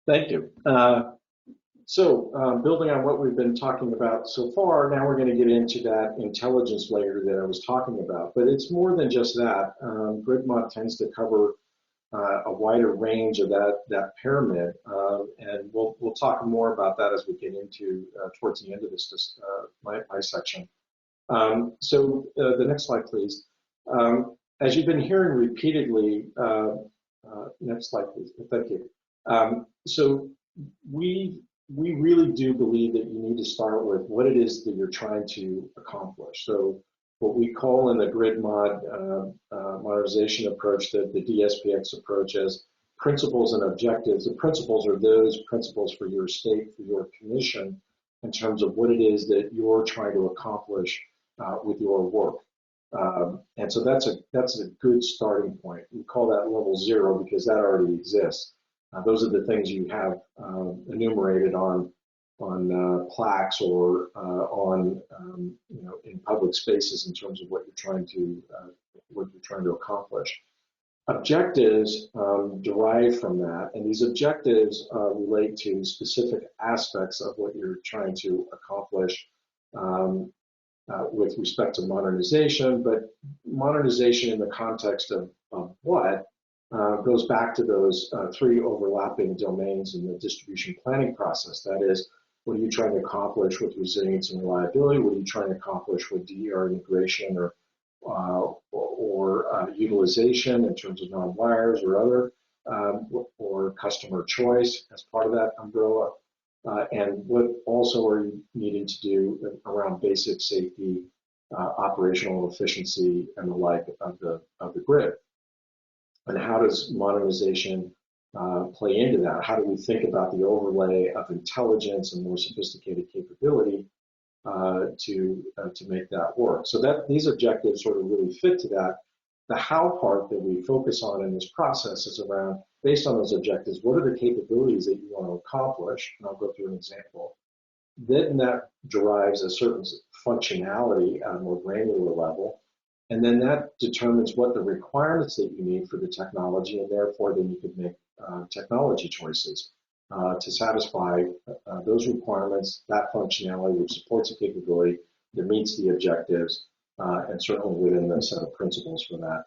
Thank you. Building on what we've been talking about so far, now we're going to get into that intelligence layer that I was talking about. But it's more than just that. GridMod tends to cover a wider range of that pyramid, and we'll talk more about that as we get into towards the end of this my section. The next slide, please. As you've been hearing repeatedly, next slide, please. Thank you. So we really do believe that you need to start with what it is that you're trying to accomplish. So what we call in the grid modernization approach, the DSPX approach, as principles and objectives. The principles are those principles for your state, for your commission, in terms of what it is that you're trying to accomplish with your work. And so that's a good starting point. We call that level 0 because that already exists. Those are the things you have enumerated on plaques or in public spaces in terms of what you're trying to accomplish. Objectives derive from that, and these objectives relate to specific aspects of what you're trying to accomplish with respect to modernization. But modernization in the context of what goes back to those 3 overlapping domains in the distribution planning process. That is, what are you trying to accomplish with resilience and reliability? What are you trying to accomplish with DER integration or utilization in terms of non-wires or other, or customer choice as part of that umbrella? And what also are you needing to do around basic safety, operational efficiency, and the like of the grid? And how does modernization play into that? How do we think about the overlay of intelligence and more sophisticated capability to make that work? So that these objectives sort of really fit to that. The how part that we focus on in this process is around, based on those objectives, what are the capabilities that you want to accomplish? And I'll go through an example. Then that derives a certain functionality at a more granular level. And then that determines what the requirements that you need for the technology, and therefore then you can make technology choices to satisfy those requirements, that functionality which supports a capability that meets the objectives, and certainly within the set of principles for that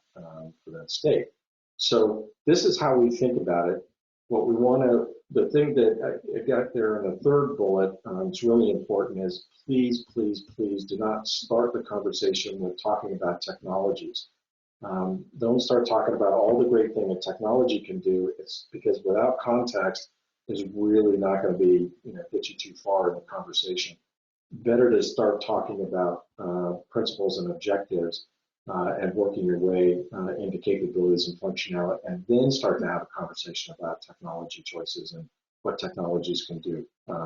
state. So this is how we think about it. What we want to, the thing that I got there in the third bullet, it's really important, is please, please, please do not start the conversation with talking about technologies. Don't start talking about all the great thing that technology can do. It's because without context is really not going to be, get you too far in the conversation. Better to start talking about principles and objectives and working your way into capabilities and functionality, and then start to have a conversation about technology choices and what technologies can do.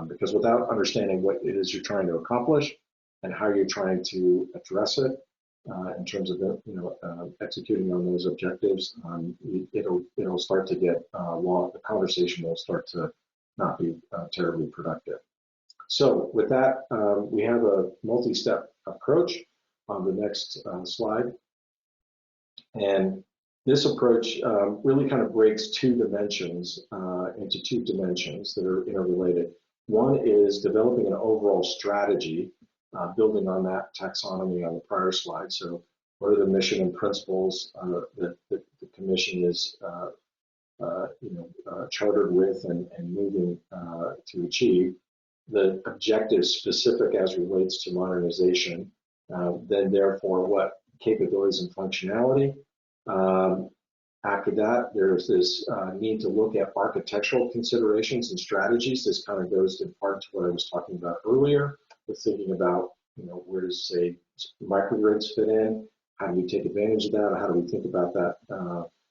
Because without understanding what it is you're trying to accomplish and how you're trying to address it in terms of executing on those objectives, it'll start to get long. The conversation will start to not be terribly productive. So with that, we have a multi-step approach on the next slide. And this approach really kind of breaks 2 dimensions into 2 dimensions that are interrelated. One is developing an overall strategy, building on that taxonomy on the prior slide. So what are the mission and principles that the commission is chartered with and moving to achieve? The objectives specific as relates to modernization, then therefore what capabilities and functionality. After that, there's this need to look at architectural considerations and strategies. This kind of goes in part to what I was talking about earlier, with thinking about, where does, say, microgrids fit in? How do we take advantage of that? How do we think about that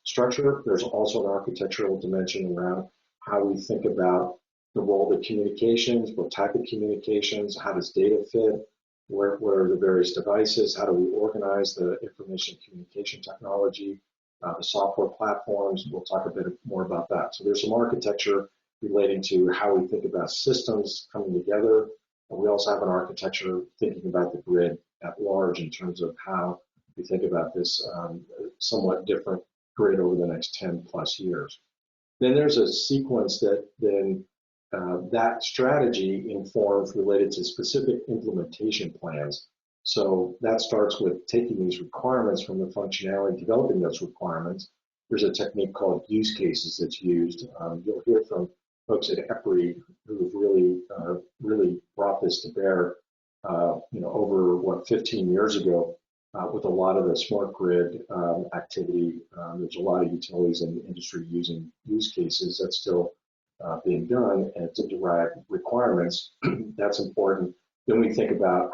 structure? There's also an architectural dimension around how we think about the role of communications, what type of communications, how does data fit, where are the various devices, how do we organize the information communication technology, the software platforms. We'll talk a bit more about that. So there's some architecture relating to how we think about systems coming together. And we also have an architecture thinking about the grid at large in terms of how we think about this somewhat different grid over the next 10 plus years. Then there's a sequence that then that strategy informs related to specific implementation plans. So that starts with taking these requirements from the functionality, developing those requirements. There's a technique called use cases that's used. You'll hear from folks at EPRI who have really brought this to bear, over 15 years ago with a lot of the smart grid activity. There's a lot of utilities in the industry using use cases. That's still being done, and to derive requirements. That's important. Then we think about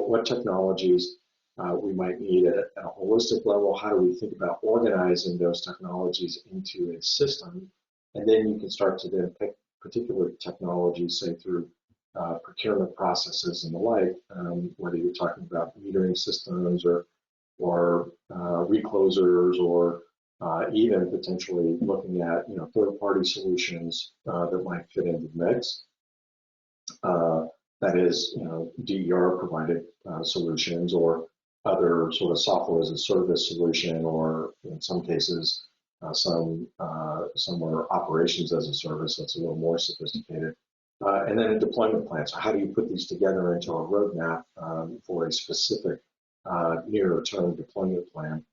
what technologies we might need at a holistic level. How do we think about organizing those technologies into a system? And then you can start to then pick particular technologies, say through procurement processes and the like, whether you're talking about metering systems or reclosers, or even potentially looking at third-party solutions that might fit into the mix. That is, DER provided solutions, or other sort of software as a service solution, or in some cases, some are operations as a service. That's a little more sophisticated. And then a deployment plan. So how do you put these together into a roadmap for a specific nearer term deployment plan?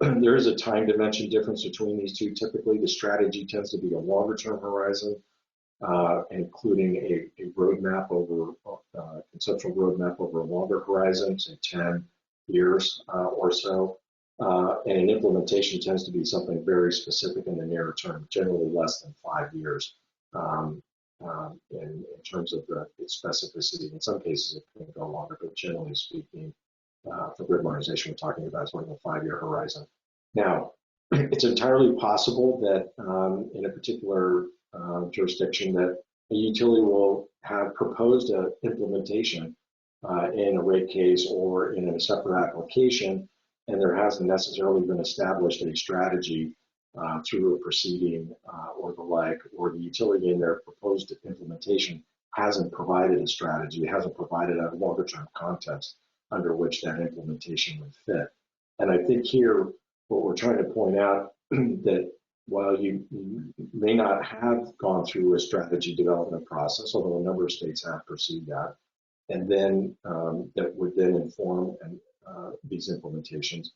There is a time dimension difference between these two. Typically, the strategy tends to be a longer term horizon, including a roadmap over conceptual roadmap over a longer horizon, say 10 years or so. And an implementation tends to be something very specific in the nearer term, generally less than 5 years in terms of its specificity. In some cases, it can go longer, but generally speaking, for grid modernization, we're talking about sort of a 5-year horizon. Now, it's entirely possible that in a particular jurisdiction that a utility will have proposed an implementation in a rate case or in a separate application, and there hasn't necessarily been established a strategy through a proceeding or the like, or the utility in their proposed implementation hasn't provided a strategy, hasn't provided a longer term context under which that implementation would fit. And I think here, what we're trying to point out that while you may not have gone through a strategy development process, although a number of states have pursued that, and then that would then inform these implementations.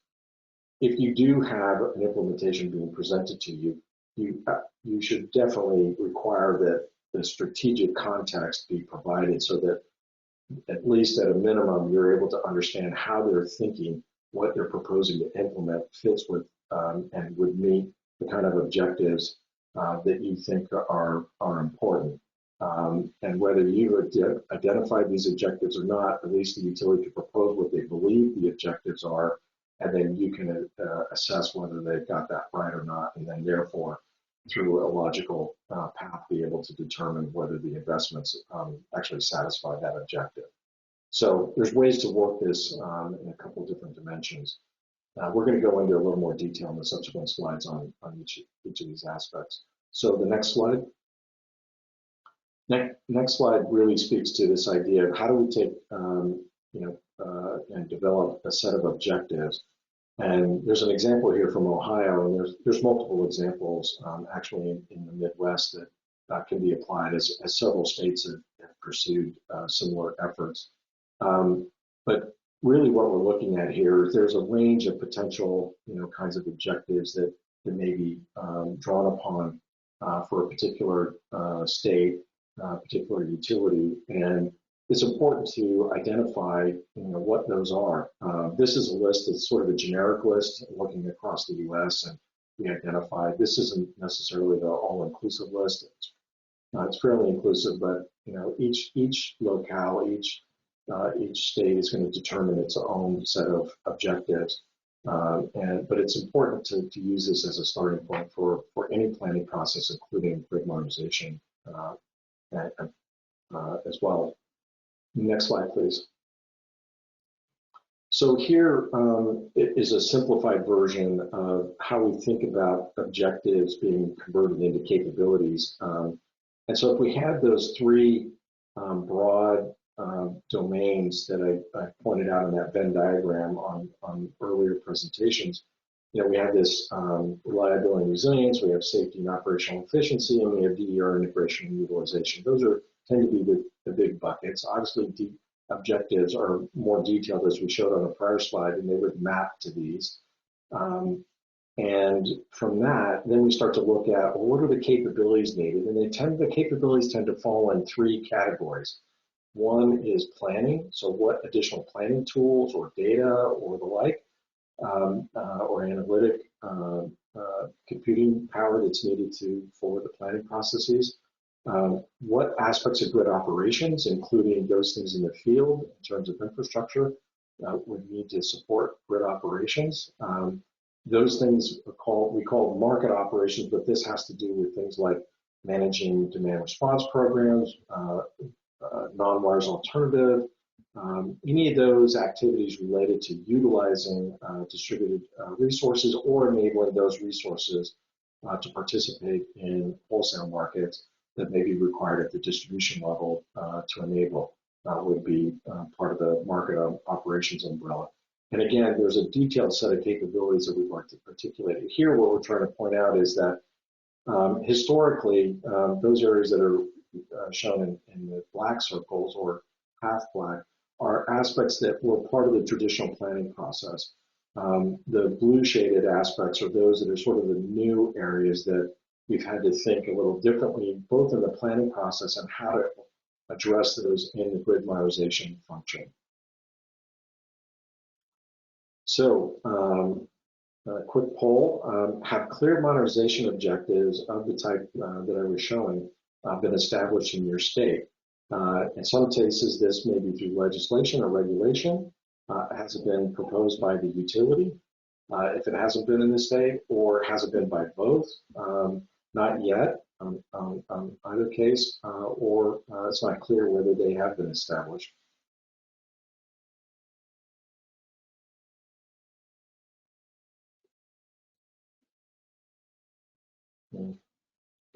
If you do have an implementation being presented to you, you should definitely require that the strategic context be provided, so that at least at a minimum, you're able to understand how they're thinking, what they're proposing to implement fits with and would meet the kind of objectives that you think are important. And whether you identified these objectives or not, at least the utility can propose what they believe the objectives are, and then you can assess whether they've got that right or not, and then therefore, through a logical path, be able to determine whether the investments actually satisfy that objective. So there's ways to work this in a couple of different dimensions. We're going to go into a little more detail in the subsequent slides on each of these aspects. So the next slide. Next slide really speaks to this idea of how do we take and develop a set of objectives. And there's an example here from Ohio, and there's multiple examples actually in the Midwest that can be applied as several states have pursued similar efforts. But really what we're looking at here is there's a range of potential kinds of objectives that may be drawn upon for a particular state, particular utility, and it's important to identify what those are. This is a list that's sort of a generic list looking across the U.S., and we identified this isn't necessarily the all-inclusive list. It's fairly inclusive, but each locale, each state is going to determine its own set of objectives. But it's important to use this as a starting point for any planning process, including grid modernization as well. Next slide, please. So here is a simplified version of how we think about objectives being converted into capabilities. And so if we had those three broad domains that I pointed out in that Venn diagram on earlier presentations, we have this reliability and resilience, we have safety and operational efficiency, and we have DER integration and utilization. Those tend to be the big buckets. Obviously, objectives are more detailed, as we showed on the prior slide, and they would map to these. And from that, then we start to look at, well, what are the capabilities needed? And the capabilities tend to fall in three categories. One is planning, so what additional planning tools or data or the like, or analytic computing power that's needed to forward the planning processes. What aspects of grid operations, including those things in the field in terms of infrastructure, would need to support grid operations. Those things we call market operations, but this has to do with things like managing demand response programs, non-wires alternative, any of those activities related to utilizing distributed resources or enabling those resources to participate in wholesale markets that may be required at the distribution level to enable would be part of the market operations umbrella. And again, there's a detailed set of capabilities that we've articulated. Here, what we're trying to point out is that historically, those areas that are shown in the black circles or half black are aspects that were part of the traditional planning process. The blue shaded aspects are those that are sort of the new areas that we've had to think a little differently, both in the planning process and how to address those in the grid modernization function. So, a quick poll, have clear modernization objectives of the type that I was showing been established in your state? In some cases, this may be through legislation or regulation. Has it been proposed by the utility? If it hasn't been in the state, or has it been by both? Not yet on either case, or it's not clear whether they have been established.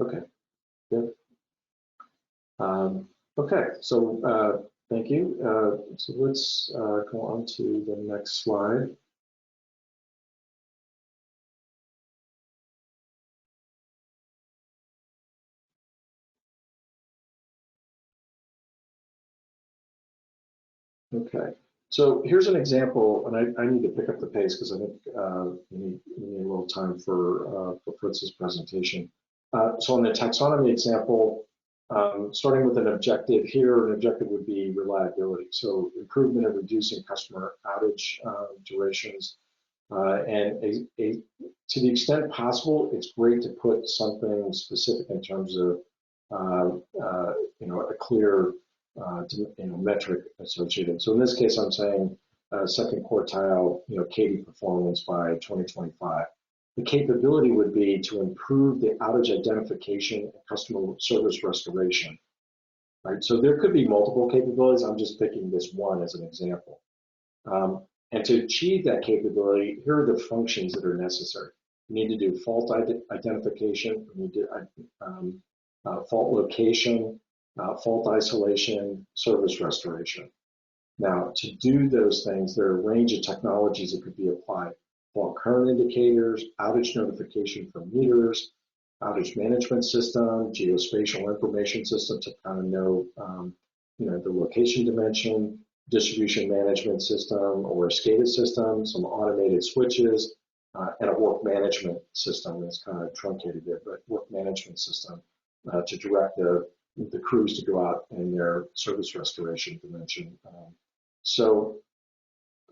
Okay, good. Okay, so thank you. So let's go on to the next slide. Okay, so here's an example, and I need to pick up the pace because I think we need a little time for Fritz's presentation. So on the taxonomy example, starting with an objective here, an objective would be reliability. So improvement of reducing customer outage durations. And to the extent possible, it's great to put something specific in terms of a clear metric associated. So in this case, I'm saying second quartile, KD performance by 2025. The capability would be to improve the outage identification and customer service restoration, right? So there could be multiple capabilities. I'm just picking this one as an example. And to achieve that capability, here are the functions that are necessary. You need to do fault identification, you need to fault location, fault isolation, service restoration. Now, to do those things, there are a range of technologies that could be applied. Fault current indicators, outage notification from meters, outage management system, geospatial information system to kind of know, the location dimension, distribution management system or SCADA system, some automated switches, and a work management system that's kind of truncated there, but work management system to direct the crews to go out in their service restoration dimension. So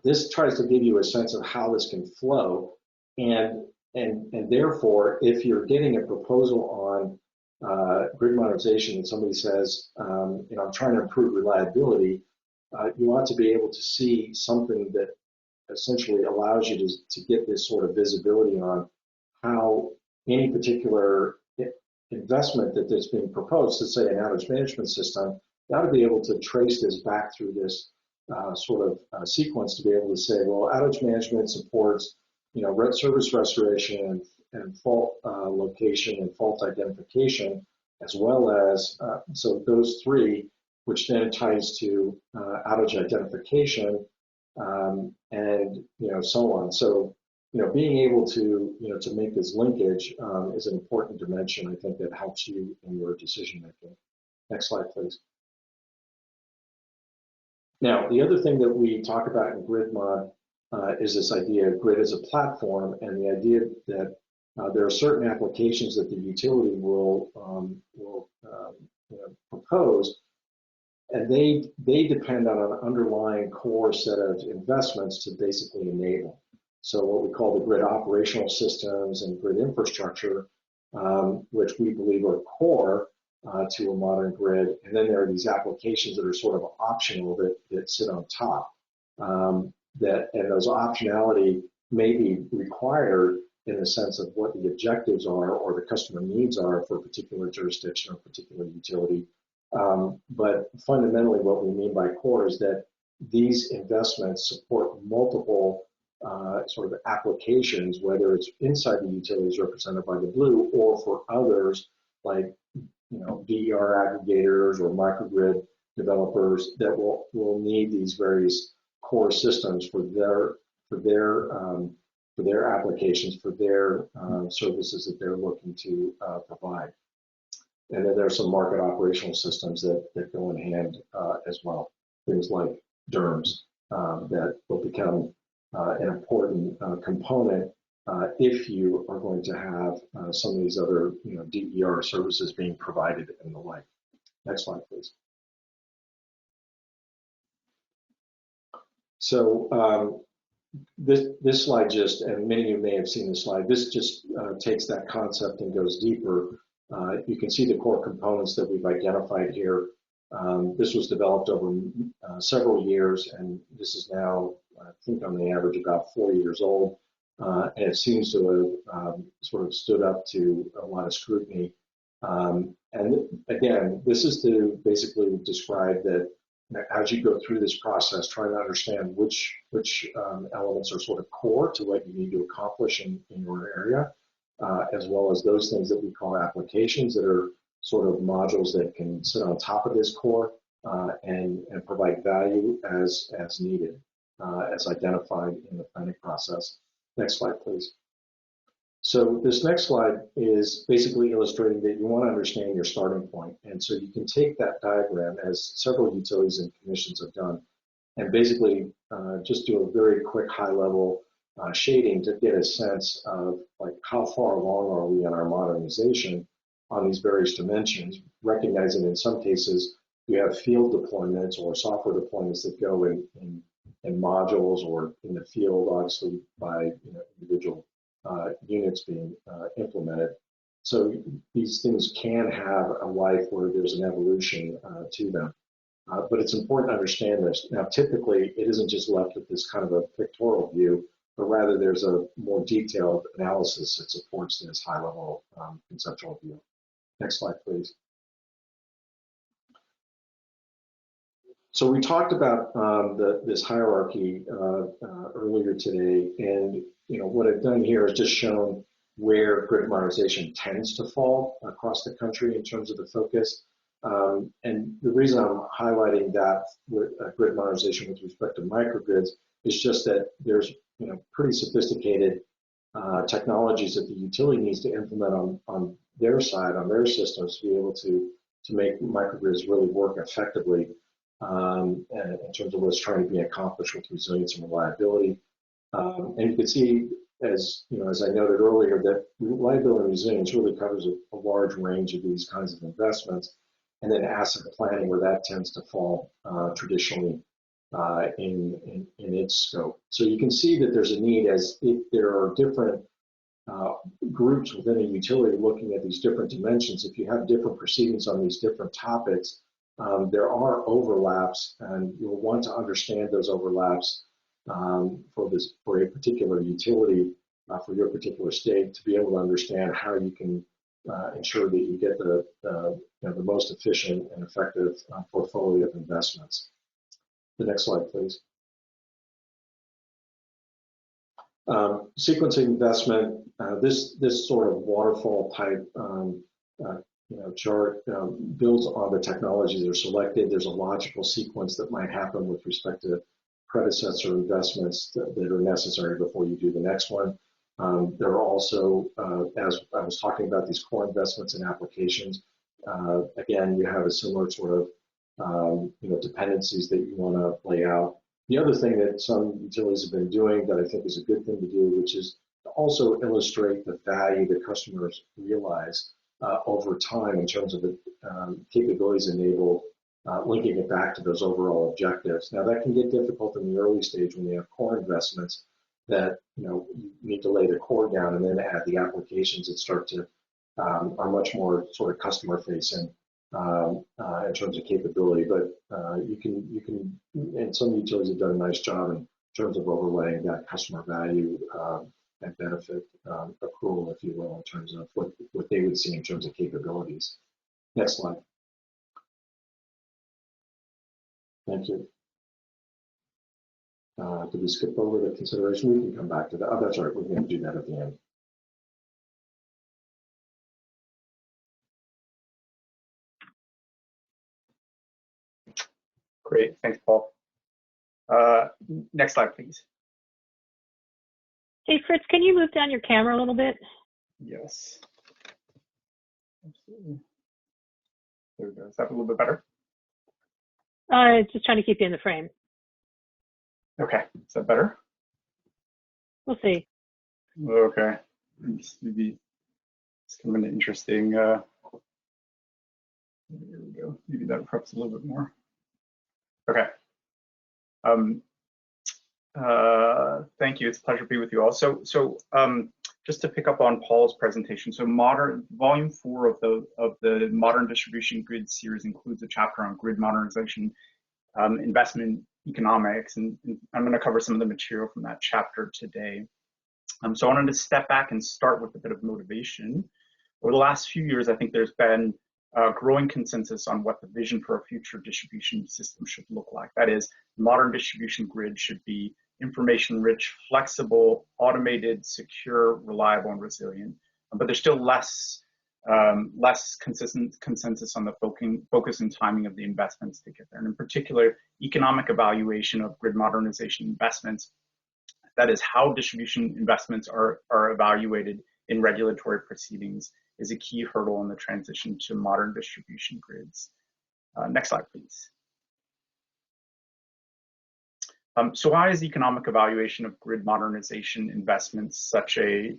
this tries to give you a sense of how this can flow, and therefore, if you're getting a proposal on grid modernization and somebody says, I'm trying to improve reliability, you ought to be able to see something that essentially allows you to get this sort of visibility on how any particular investment that's being proposed, let's say an outage management system, you ought to be able to trace this back through this sort of sequence to be able to say, well, outage management supports, service restoration and fault location and fault identification, as well as, so those three, which then ties to outage identification and so on. So, being able to, to make this linkage is an important dimension, I think, that helps you in your decision making. Next slide, please. Now, the other thing that we talk about in GridMod is this idea of grid as a platform, and the idea that there are certain applications that the utility will propose, and they depend on an underlying core set of investments to basically enable. So what we call the grid operational systems and grid infrastructure, which we believe are core to a modern grid. And then there are these applications that are sort of optional that sit on top. And those optionality may be required in the sense of what the objectives are or the customer needs are for a particular jurisdiction or particular utility. But fundamentally what we mean by core is that these investments support multiple sort of applications, whether it's inside the utilities represented by the blue or for others like DER aggregators or microgrid developers that will need these various core systems for their applications, for their services that they're looking to provide. And then there are some market operational systems that go in hand as well. Things like DERMS that will become an important component if you are going to have some of these other DER services being provided and the like. Next slide, please. So this slide just, and many of you may have seen this slide, this just takes that concept and goes deeper. You can see the core components that we've identified here. This was developed over several years, and this is now, I think on the average, about 4 years old. And it seems to have sort of stood up to a lot of scrutiny. And again, this is to basically describe that as you go through this process, trying to understand which elements are sort of core to what you need to accomplish in your area, as well as those things that we call applications that are sort of modules that can sit on top of this core and provide value as needed, as identified in the planning process. Next slide, please. So this next slide is basically illustrating that you want to understand your starting point. And so you can take that diagram, as several utilities and commissions have done, and basically just do a very quick high-level shading to get a sense of like how far along are we in our modernization on these various dimensions, recognizing in some cases you have field deployments or software deployments that go in modules or in the field, obviously by individual units being implemented. So these things can have a life where there's an evolution to them. But it's important to understand this. Now, typically, it isn't just left with this kind of a pictorial view, but rather there's a more detailed analysis that supports this high-level conceptual view. Next slide, please. So we talked about this hierarchy earlier today, and what I've done here is just shown where grid modernization tends to fall across the country in terms of the focus. And the reason I'm highlighting that with grid modernization with respect to microgrids is just that there's pretty sophisticated technologies that the utility needs to implement on their side, on their systems, to be able to make microgrids really work effectively in terms of what's trying to be accomplished with resilience and reliability. And you can see, as I noted earlier, that reliability and resilience really covers a large range of these kinds of investments, and then asset planning, where that tends to fall traditionally in its scope. So you can see that there's a need, as if there are different groups within a utility looking at these different dimensions. If you have different proceedings on these different topics, there are overlaps, and you'll want to understand those overlaps for a particular utility, for your particular state, to be able to understand how you can ensure that you get the most efficient and effective portfolio of investments. The next slide, please. Sequencing investment. This sort of waterfall type chart builds on the technologies that are selected. There's a logical sequence that might happen with respect to predecessor investments that are necessary before you do the next one. There are also, as I was talking about, these core investments and applications. Again, you have a similar sort of dependencies that you want to lay out. The other thing that some utilities have been doing that I think is a good thing to do, which is to also illustrate the value that customers realize over time in terms of the capabilities enabled, linking it back to those overall objectives. Now that can get difficult in the early stage when you have core investments that you need to lay the core down and then add the applications that start to are much more sort of customer facing in terms of capability. But you can, and some utilities have done a nice job in terms of overlaying that customer value and benefit accrual, if you will, in terms of what they would see in terms of capabilities. Next slide. Thank you. Did we skip over the consideration? We can come back to that. Oh, that's right. We're going to do that at the end. Great. Thanks, Paul. Next slide, please. Hey, Fritz, can you move down your camera a little bit? Yes. Absolutely. There we go. Is that a little bit better? Just trying to keep you in the frame. Okay. Is that better? We'll see. Okay. Maybe it's kind of an interesting. Here we go. Maybe that perhaps a little bit more. Okay. Thank you. It's a pleasure to be with you all. So just to pick up on Paul's presentation, so volume 4 of the Modern Distribution Grid series includes a chapter on grid modernization, investment economics, and I'm going to cover some of the material from that chapter today. So I wanted to step back and start with a bit of motivation. Over the last few years, I think there's been growing consensus on what the vision for a future distribution system should look like. That is, modern distribution grid should be information-rich, flexible, automated, secure, reliable, and resilient. But there's still less consistent consensus on the focus and timing of the investments to get there. And in particular, economic evaluation of grid modernization investments, that is how distribution investments are evaluated in regulatory proceedings, is a key hurdle in the transition to modern distribution grids. Next slide, please. So why is economic evaluation of grid modernization investments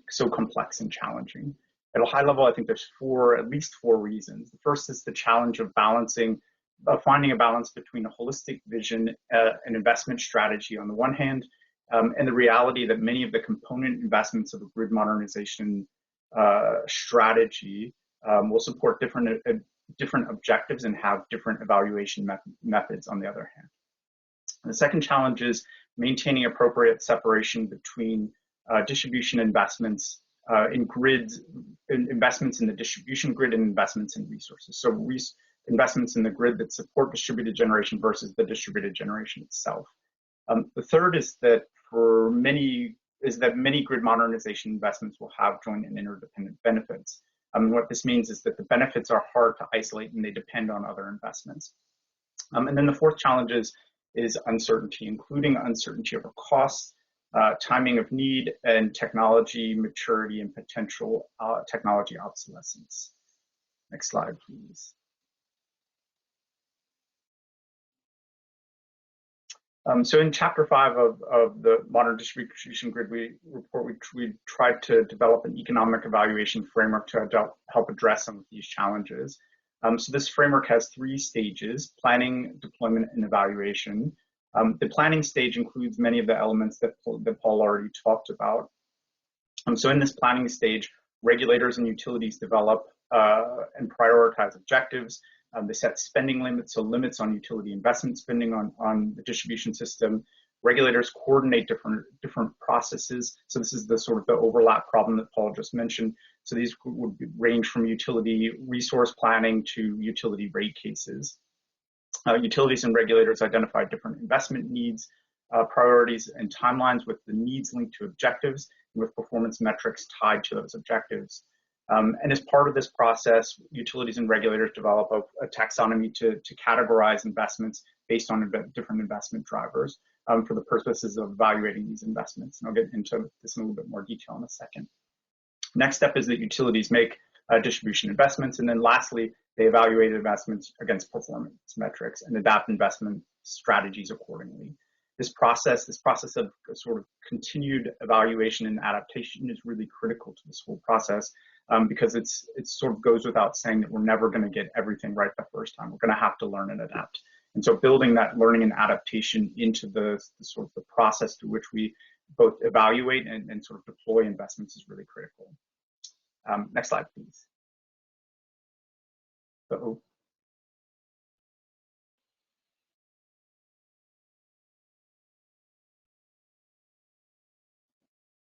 so complex and challenging? At a high level, I think there's at least four reasons. The first is the challenge of finding a balance between a holistic vision and investment strategy on the one hand, and the reality that many of the component investments of a grid modernization strategy will support different objectives and have different evaluation methods on the other hand. And the second challenge is maintaining appropriate separation between distribution investments in grids, investments in the distribution grid and investments in resources. So investments in the grid that support distributed generation versus the distributed generation itself. The third is that many grid modernization investments will have joint and interdependent benefits. What this means is that the benefits are hard to isolate and they depend on other investments. And then the fourth challenge is uncertainty, including uncertainty over costs, timing of need, and technology maturity and potential technology obsolescence. Next slide, please. So in chapter 5 of the Modern Distribution Grid report, we tried to develop an economic evaluation framework to help address some of these challenges. So this framework has 3 stages: planning, deployment, and evaluation. The planning stage includes many of the elements that Paul already talked about. So in this planning stage, regulators and utilities develop and prioritize objectives. They set spending limits, so limits on utility investment spending on the distribution system. Regulators coordinate different processes. So this is the sort of the overlap problem that Paul just mentioned. So these would range from utility resource planning to utility rate cases. Utilities and regulators identify different investment needs, priorities, and timelines with the needs linked to objectives and with performance metrics tied to those objectives. And as part of this process, utilities and regulators develop a taxonomy to categorize investments based on different investment drivers for the purposes of evaluating these investments. And I'll get into this in a little bit more detail in a second. Next step is that utilities make distribution investments. And then lastly, they evaluate investments against performance metrics and adapt investment strategies accordingly. This process of sort of continued evaluation and adaptation is really critical to this whole process because it sort of goes without saying that we're never going to get everything right the first time. We're going to have to learn and adapt. And so building that learning and adaptation into the sort of the process through which we both evaluate and sort of deploy investments is really critical. Next slide, please. Uh-oh.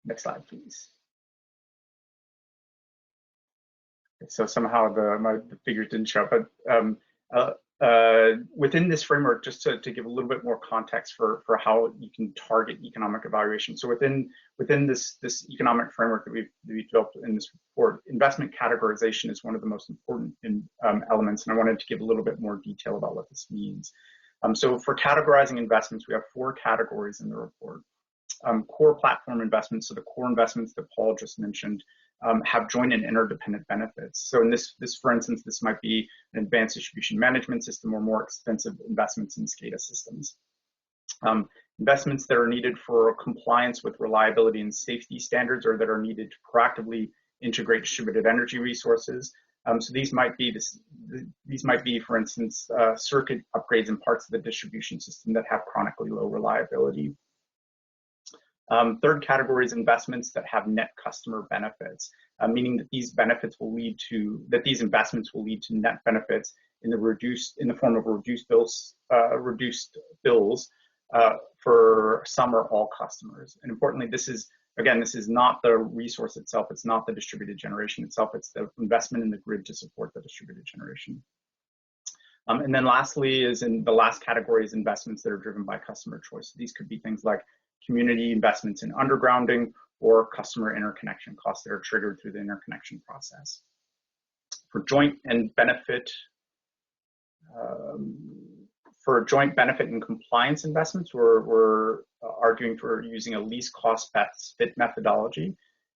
Next slide, please. So somehow the figures didn't show up, but within this framework, just to give a little bit more context for how you can target economic evaluation. So within this economic framework that we've developed in this report, investment categorization is one of the most important elements, and I wanted to give a little bit more detail about what this means. So for categorizing investments, we have 4 categories in the report. Core platform investments, so the core investments that Paul just mentioned, have joint and interdependent benefits. So in this, for instance, this might be an advanced distribution management system or more expensive investments in SCADA systems. Investments that are needed for compliance with reliability and safety standards or that are needed to proactively integrate distributed energy resources. So these might be, for instance, circuit upgrades in parts of the distribution system that have chronically low reliability. Third category is investments that have net customer benefits, meaning that these investments will lead to net benefits in the form of reduced bills for some or all customers. And importantly, this is not the resource itself, it's not the distributed generation itself, it's the investment in the grid to support the distributed generation. And then lastly the last category is investments that are driven by customer choice. These could be things like community investments in undergrounding or customer interconnection costs that are triggered through the interconnection process. For joint benefit and compliance investments, we're arguing for using a least cost best fit methodology.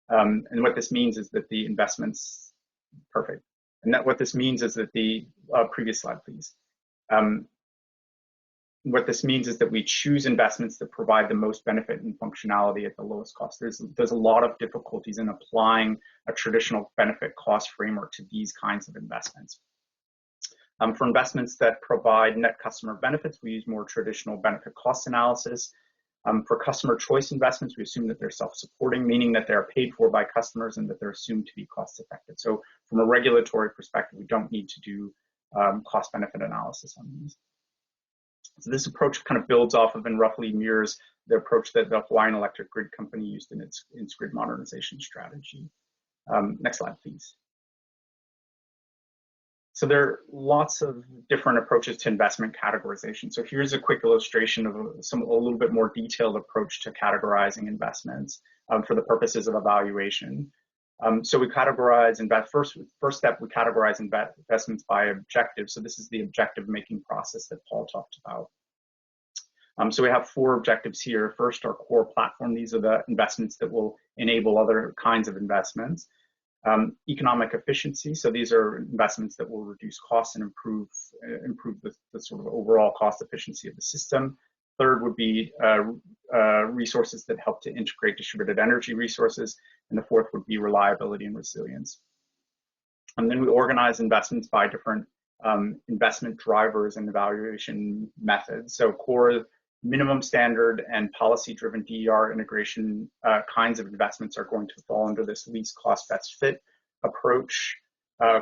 And what this means is that the investments, perfect. And what this means is that previous slide, please. What this means is that we choose investments that provide the most benefit and functionality at the lowest cost. There's a lot of difficulties in applying a traditional benefit cost framework to these kinds of investments. For investments that provide net customer benefits, we use more traditional benefit cost analysis. For customer choice investments, we assume that they're self-supporting, meaning that they're paid for by customers and that they're assumed to be cost effective. So from a regulatory perspective, we don't need to do cost benefit analysis on these. So this approach kind of builds off of and roughly mirrors the approach that the Hawaiian Electric Grid Company used in its grid modernization strategy. Next slide, please. So there are lots of different approaches to investment categorization. So here's a quick illustration of a little bit more detailed approach to categorizing investments for the purposes of evaluation. So we categorize, first step, we categorize investments by objective. So this is the objective making process that Paul talked about. So we have 4 objectives here. First, our core platform. These are the investments that will enable other kinds of investments. Economic efficiency. So these are investments that will reduce costs and improve the sort of overall cost efficiency of the system. Third would be resources that help to integrate distributed energy resources. And the fourth would be reliability and resilience. And then we organize investments by different investment drivers and evaluation methods. So core, minimum standard, and policy-driven DER integration kinds of investments are going to fall under this least cost best fit approach.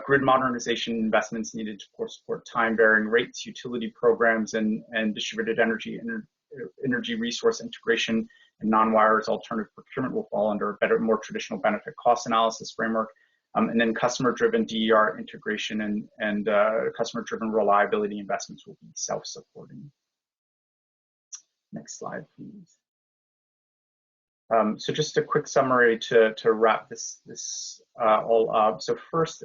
Grid modernization investments needed to support time-varying rates, utility programs, and distributed energy resource integration and non-wires alternative procurement will fall under a more traditional benefit cost analysis framework. And then customer-driven DER integration and customer-driven reliability investments will be self-supporting. Next slide, please. So just a quick summary to wrap this all up. So first,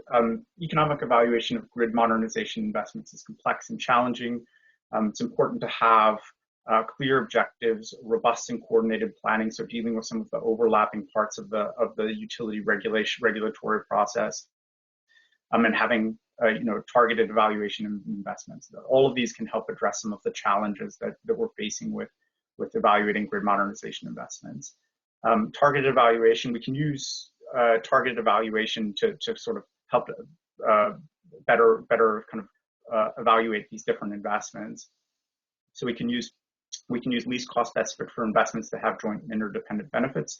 economic evaluation of grid modernization investments is complex and challenging. It's important to have clear objectives, robust and coordinated planning, so dealing with some of the overlapping parts of the utility regulatory process, and having targeted evaluation of investments. All of these can help address some of the challenges that we're facing with evaluating grid modernization investments. Targeted evaluation, we can use targeted evaluation to sort of help better kind of evaluate these different investments. So we can use least cost estimate for investments that have joint and interdependent benefits,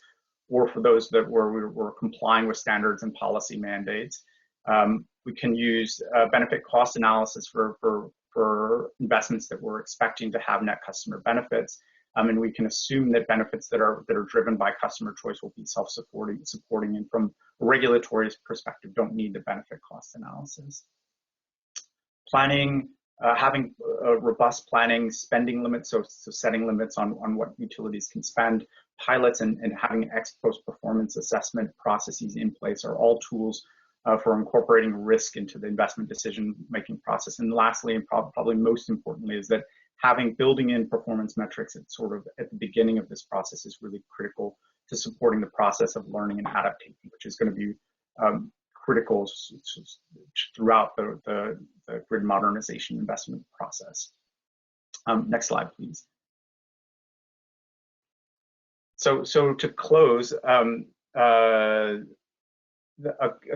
or for those that we're complying with standards and policy mandates. We can use benefit cost analysis for investments that we're expecting to have net customer benefits. And we can assume that benefits that are driven by customer choice will be supporting, and from a regulatory perspective, don't need the benefit cost analysis. Planning, having robust planning, spending limits, so setting limits on what utilities can spend, pilots, and having ex post performance assessment processes in place are all tools for incorporating risk into the investment decision-making process. And lastly, and probably most importantly, is that building in performance metrics at the beginning of this process is really critical to supporting the process of learning and adaptation, which is going to be critical throughout the grid modernization investment process. Next slide, please. So to close, a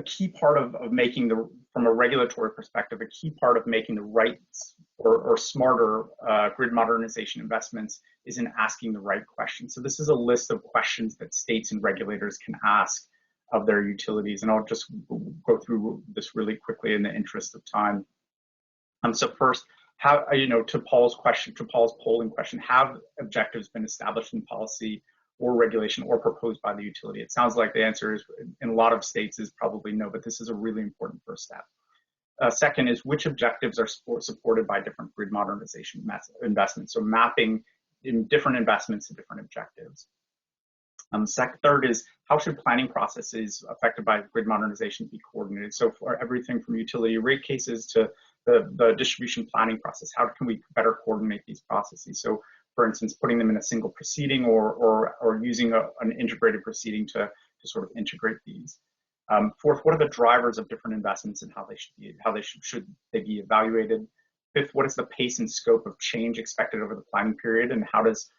key part of making from a regulatory perspective, a key part of making the right or smarter grid modernization investments is in asking the right questions. So this is a list of questions that states and regulators can ask of their utilities, and I'll just go through this really quickly in the interest of time. So first, how, to Paul's polling question, have objectives been established in policy or regulation or proposed by the utility? It sounds like the answer is, in a lot of states, is probably no, but this is a really important first step. Second is, which objectives are supported by different grid modernization investments? So mapping in different investments to different objectives. Third is, how should planning processes affected by grid modernization be coordinated? So for everything from utility rate cases to the distribution planning process, how can we better coordinate these processes? So for instance, putting them in a single proceeding or using an integrated proceeding to sort of integrate these. Fourth, what are the drivers of different investments and how they should be evaluated? Fifth, what is the pace and scope of change expected over the planning period, and how does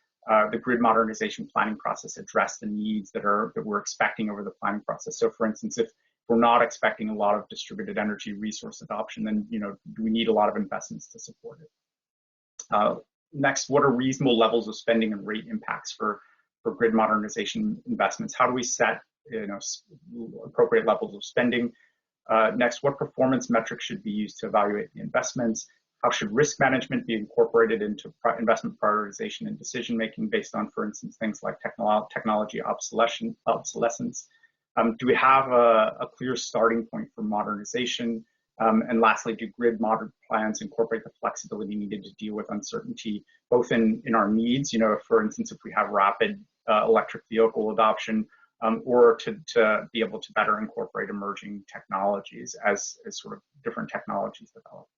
the grid modernization planning process address the needs that we're expecting over the planning process? So for instance, if we're not expecting a lot of distributed energy resource adoption, then do we need a lot of investments to support it? Next, what are reasonable levels of spending and rate impacts for grid modernization investments? How do we set appropriate levels of spending? Next, what performance metrics should be used to evaluate the investments? How should risk management be incorporated into investment prioritization and decision making based on, for instance, things like technology obsolescence? Do we have a clear starting point for modernization? And lastly, do grid modern plans incorporate the flexibility needed to deal with uncertainty, both in our needs, for instance, if we have rapid electric vehicle adoption, or to be able to better incorporate emerging technologies as sort of different technologies develop.